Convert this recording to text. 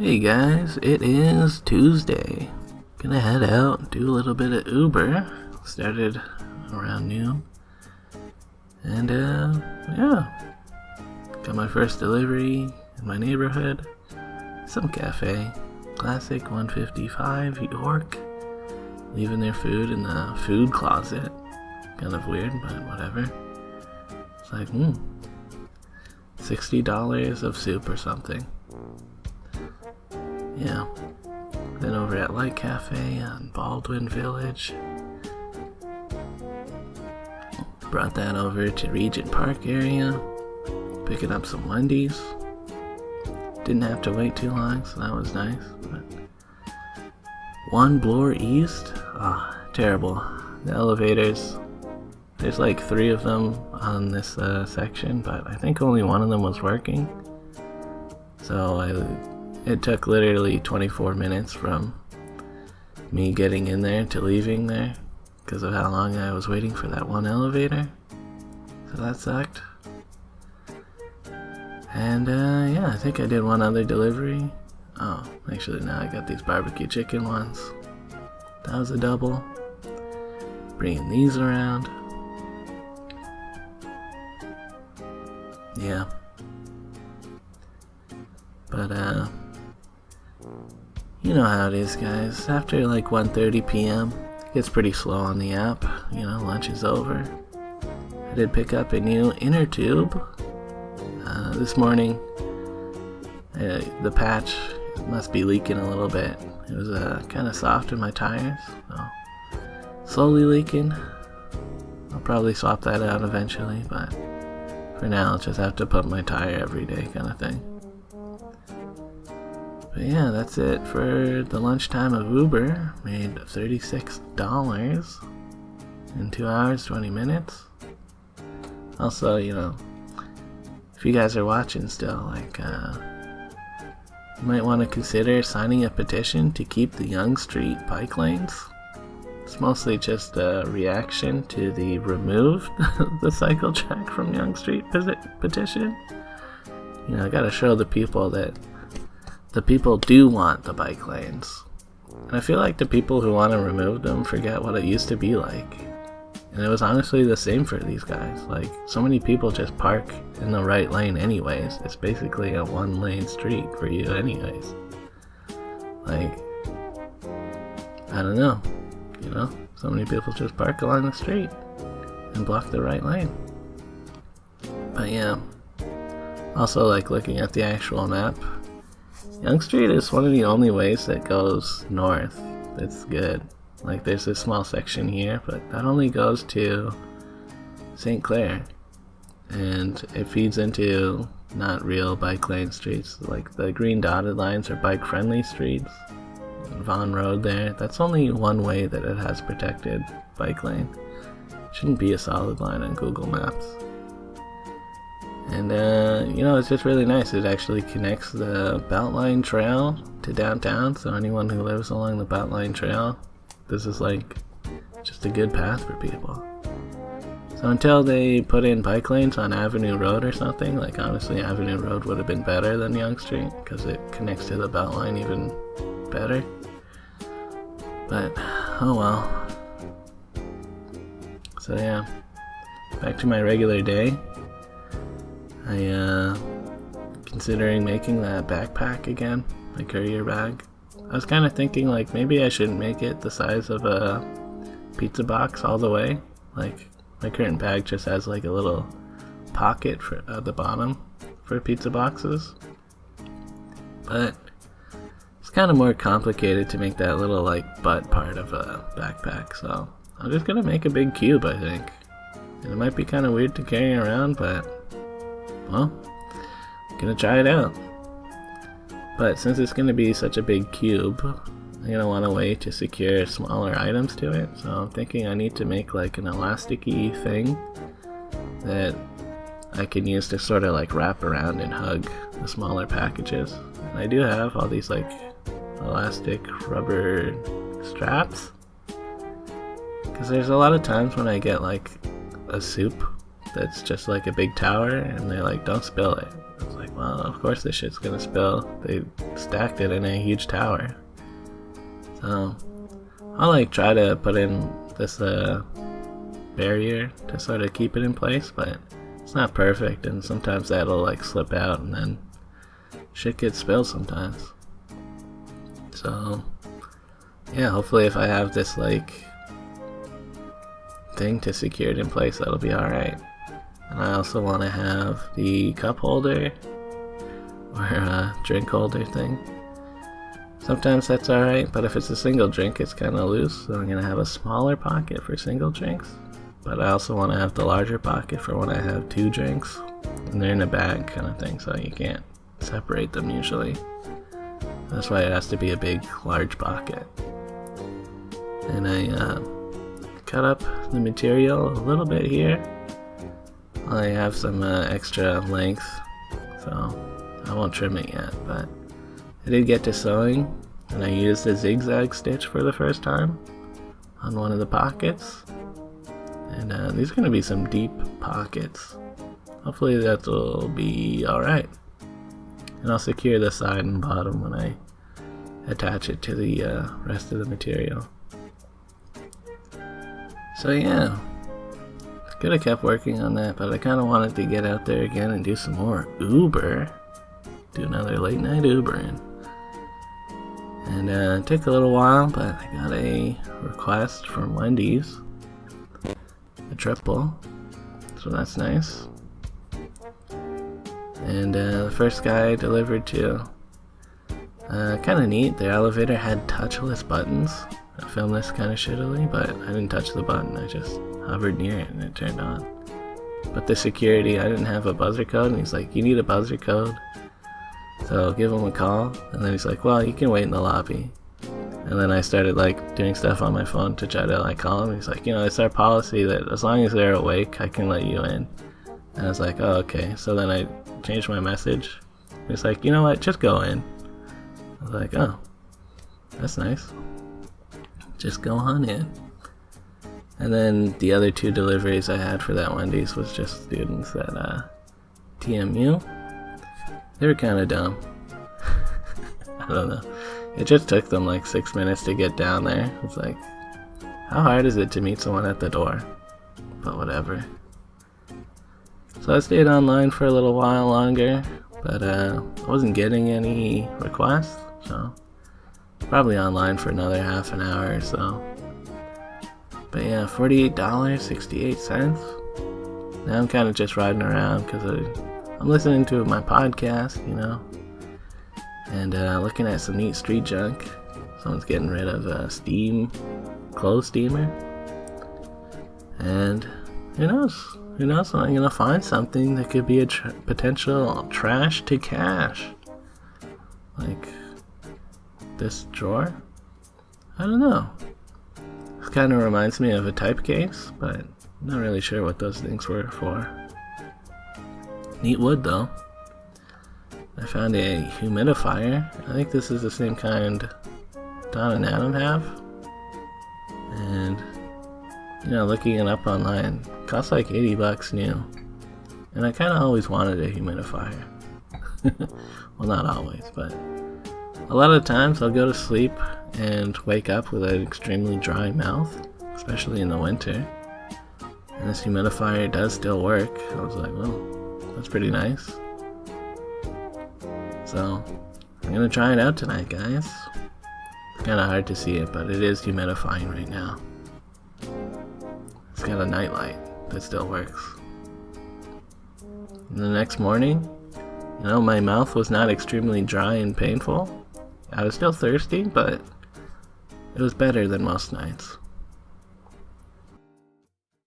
Hey guys, it is Tuesday. Gonna head out and do a little bit of Uber. Started around noon. And yeah. Got my first delivery in my neighborhood. Some cafe. Classic 155 York. Leaving their food in the food closet. Kind of weird, but whatever. It's like, $60 of soup or something. Yeah. Then over at Light Cafe on Baldwin Village. Brought that over to Regent Park area. Picking up some Wendy's. Didn't have to wait too long, so that was nice. But One Bloor East? Terrible. The elevators. There's like 3 of them on this section, but I think only one of them was working. So it took literally 24 minutes from me getting in there to leaving there because of how long I was waiting for that one elevator. So that sucked. And yeah, I think I did one other delivery. Oh, actually now I got these barbecue chicken ones. That was a double. Bringing these around. Yeah. But you know how it is, guys. After like 1:30 p.m., it gets pretty slow on the app. You know, lunch is over. I did pick up a new inner tube. This morning, the patch must be leaking a little bit. It was kind of soft in my tires, so slowly leaking. I'll probably swap that out eventually, but for now I'll just have to pump my tire every day kind of thing. But yeah, that's it for the lunchtime of Uber. Made $36 in 2 hours, 20 minutes. Also, you know, if you guys are watching still, like, you might want to consider signing a petition to keep the Yonge Street bike lanes. It's mostly just a reaction to the remove the cycle track from Yonge Street petition. You know, I gotta show the people that the people do want the bike lanes. And I feel like the people who want to remove them forget what it used to be like. And it was honestly the same for these guys. Like, so many people just park in the right lane anyways. It's basically a 1-lane street for you anyways. Like, I don't know. You know, so many people just park along the street and block the right lane. But yeah. Also, like, looking at the actual map, Yonge Street is one of the only ways that goes north. That's good. Like, there's this small section here, but that only goes to St. Clair. And it feeds into not real bike lane streets. Like, the green dotted lines are bike friendly streets. Vaughan Road there, that's only one way that it has protected bike lane. Shouldn't be a solid line on Google Maps. And you know, it's just really nice. It actually connects the Beltline Trail to downtown, so anyone who lives along the Beltline Trail, this is like just a good path for people. So until they put in bike lanes on Avenue Road or something, like honestly Avenue Road would have been better than Yonge Street because it connects to the Beltline even better. But oh well. So yeah, back to my regular day. Considering making that backpack again, my courier bag. I was kind of thinking like maybe I shouldn't make it the size of a pizza box all the way. Like, my current bag just has like a little pocket for at the bottom for pizza boxes. But it's kind of more complicated to make that little like butt part of a backpack, so I'm just gonna make a big cube, I think. And it might be kind of weird to carry around, but well, I'm gonna try it out. But since it's gonna be such a big cube, I'm gonna want a way to secure smaller items to it. So I'm thinking I need to make like an elasticy thing that I can use to sort of like wrap around and hug the smaller packages. And I do have all these like elastic rubber straps. Because there's a lot of times when I get like a soup that's just like a big tower and they're like, don't spill it. It's like, well, of course this shit's gonna spill. They stacked it in a huge tower. So I'll like try to put in this barrier to sort of keep it in place, but it's not perfect, and sometimes that'll like slip out and then shit gets spilled sometimes. So yeah, hopefully if I have this like thing to secure it in place, that'll be alright. And I also want to have the cup holder or drink holder thing. Sometimes that's alright, but if it's a single drink, it's kind of loose, so I'm going to have a smaller pocket for single drinks. But I also want to have the larger pocket for when I have 2 drinks, and they're in a bag kind of thing, so you can't separate them usually. That's why it has to be a big, large pocket. And I cut up the material a little bit here. I have some extra length, so I won't trim it yet, but I did get to sewing, and I used a zigzag stitch for the first time on one of the pockets. And these are going to be some deep pockets. Hopefully that will be alright. And I'll secure the side and bottom when I attach it to the rest of the material. So yeah, could have kept working on that, but I kind of wanted to get out there again and do some more Uber. Do another late night Ubering. And it took a little while, but I got a request from Wendy's. A triple. So that's nice. And the first guy I delivered to, kind of neat. The elevator had touchless buttons. I filmed this kind of shittily, but I didn't touch the button. I just hovered near it and it turned on. But the security, I didn't have a buzzer code, and he's like, you need a buzzer code? So I'll give him a call, and then he's like, well, you can wait in the lobby. And then I started like doing stuff on my phone to try to like call him. He's like, you know, it's our policy that as long as they're awake, I can let you in. And I was like, oh, okay. So then I changed my message. He's like, you know what, just go in. I was like, oh, that's nice. Just go on in. And then the other 2 deliveries I had for that Wendy's was just students at TMU. They were kind of dumb. I don't know. It just took them like 6 minutes to get down there. It's like, how hard is it to meet someone at the door? But whatever. So I stayed online for a little while longer, but I wasn't getting any requests, so probably online for another half an hour or so. But yeah, $48.68. Now I'm kind of just riding around because I'm listening to my podcast, you know, and looking at some neat street junk. Someone's getting rid of a clothes steamer. And who knows? I'm gonna find something that could be a potential trash to cash. Like this drawer? I don't know. This kind of reminds me of a type case, but I'm not really sure what those things were for. Neat wood though. I found a humidifier. I think this is the same kind Don and Adam have. And, you know, looking it up online, it costs like $80 new. And I kind of always wanted a humidifier. Well, not always, but a lot of times I'll go to sleep and wake up with an extremely dry mouth, especially in the winter. And this humidifier does still work. I was like, well, that's pretty nice. So, I'm gonna try it out tonight, guys. It's kinda hard to see it, but it is humidifying right now. It's got a nightlight that still works. And the next morning, you know, my mouth was not extremely dry and painful. I was still thirsty, but it was better than most nights.